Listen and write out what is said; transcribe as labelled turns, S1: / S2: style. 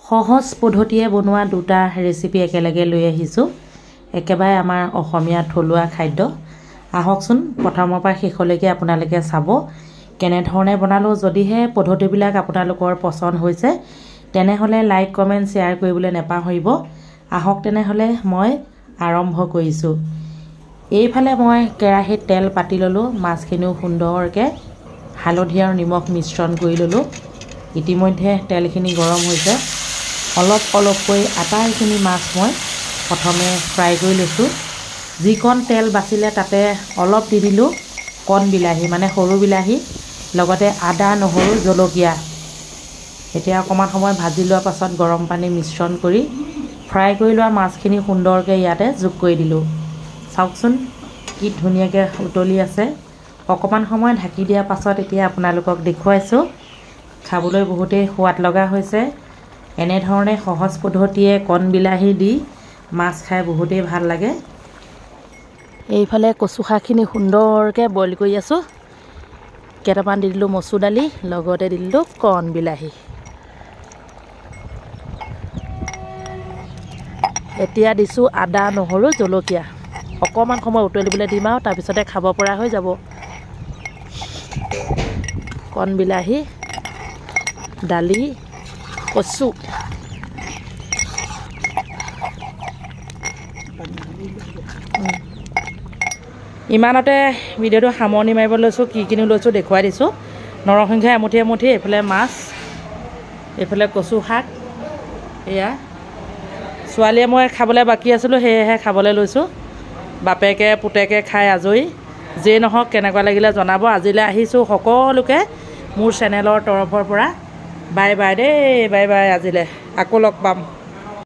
S1: সহজ পদ্ধতিয়ে বনোৱা দুটা ৰেচিপি একেলগে লৈ আহিছোঁ একেবাৰে আমাৰ অসমীয়া থলুৱা খাদ্য আহকচোন প্ৰথমৰ পৰা শেষলৈকে আপোনালোকে চাব কেনেধৰণে বনালো যদিহে পদ্ধতিবিলাক আপোনালোকৰ পছন্দ হৈছে তেনেহলে লাইক কমেন্ট শেয়াৰ কৰিবলৈ নেপাহৰিব আহক তেনেহলে মই আৰম্ভ কৰিছোঁ এইফালে মই কেৰাহীত তেল পাতি ললো মাছখিনিও সুন্দৰকৈ হালধি আৰু নিমখ মিশ্ৰণ কৰি ললো ইতিমধ্যে তেলখিনি গৰম হৈছে অলপ অলপকৈ আটাইখিনি মাছ মই প্ৰথমে ফ্ৰাই কৰি লৈছোঁ যিকণ তেল বাচিলে তাতে অলপ দি দিলোঁ কণ বিলাহী মানে সৰু বিলাহী লগতে আদা নহৰু জলকীয়া এতিয়া অকণমান সময় ভাজি লোৱাৰ পাছত গৰম পানী মিশ্ৰণ কৰি ফ্ৰাই কৰি লোৱা মাছখিনি সুন্দৰকৈ ইয়াতে যোগ কৰি দিলোঁ চাওকচোন কি ধুনীয়াকৈ উতলি আছে অকণমান সময় ঢাকি দিয়াৰ পাছত এতিয়া আপোনালোকক দেখুৱাইছোঁ খাবলৈ বহুতেই সোৱাদ লগা হৈছে এনেধৰণে সহজ পদ্ধতিয়ে কণ বিলাহী দি মাছ খাই বহুতেই ভাল লাগে এইফালে কচু শাকখিনি সুন্দৰকৈ বইল কৰি আছোঁ কেইটামান দি দিলোঁ মচুৰ দালি লগতে দি দিলোঁ কণ বিলাহী এতিয়া দিছোঁ আদা নহৰু জলকীয়া অকণমান সময় উতলিবলৈ দিম আৰু তাৰপিছতে খাব পৰা হৈ যাব কণ বিলাহী দালি কচু ইমানতে ভিডিঅ'টো সামৰণি মাৰিব লৈছোঁ কি লৈছোঁ দেখুৱাই দিছোঁ নৰসিংহ এমুঠি এমুঠি এইফালে মাছ এইফালে কচু শাক এয়া ছোৱালীয়ে মই খাবলৈ বাকী আছিলোঁ সেয়েহে খাবলৈ লৈছোঁ বাপেকে পুতেকে খাই আজৰি যেই নহওক কেনেকুৱা লাগিলে জনাব আজিলৈ আহিছোঁ সকলোকে মোৰ চেনেলৰ তৰফৰ পৰা বাই বাই দেই বাই বাই আজিলৈ আকৌ লগ পাম